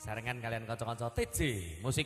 Sarengan kalian kanca-kanca TJ musik.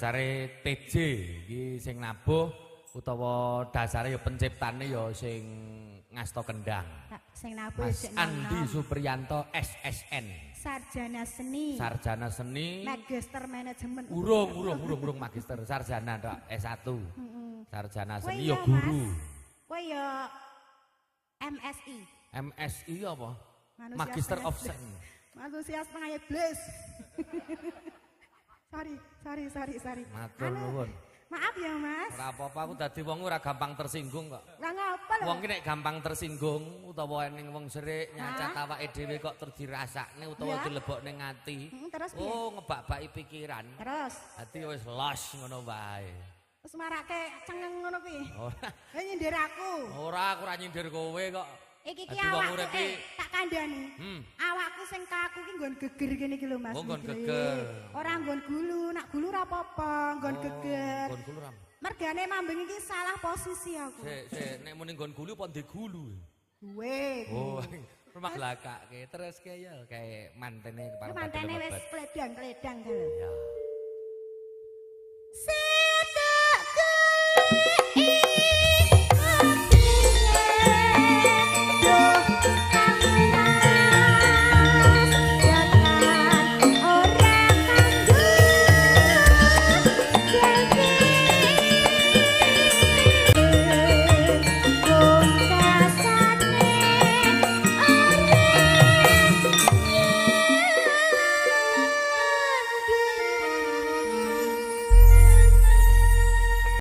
dasare TJ iki sing nabuh utawa dasare ya penciptane ya sing ngasta kendang. Sing nabuh Mas Andi Supriyanto SSN. Sarjana seni. Sarjana seni. Magister manajemen. Urung magister, sarjana tok S1. Sarjana seni ya ya guru. Kowe ya MSI. MSI apa? Manusia Magister setengah of iblis. Science. Manusia setengah iblis. sorry. Matur nuwun. Maaf ya Mas. Ora apa-apa aku dadi wong ora gampang tersinggung kok. Lah ngapa lho? Wong ki nek gampang tersinggung utawa ning wong serik nyacat awake dhewe kok terus dirasakne utawa dilebokne ngati. Terus piye? Oh, ngebak-baki pikiran. Terus. Dadi wis los ngono wae. Terus marake cengeng ngono kuwi. Ora. Lah nyindir aku. Ora aku ora nyindir kowe kok. Iki Dadi wong awakku urip iki tak kandhani. Awakku sing kaku ki nggon geger kene iki lho Mas. Oh, nggon geger. Ora nggon gulu, nak gulu ora apa-apa, nggon geger. nggon gulu ram. Mergane mambing iki salah posisi aku. Sik, nek muni nggon gulu apa ndek gulu? Duwe. Oh, rumah belakake terus kayak mantene kepala Mantene wis kledang-kledang lho. Ya.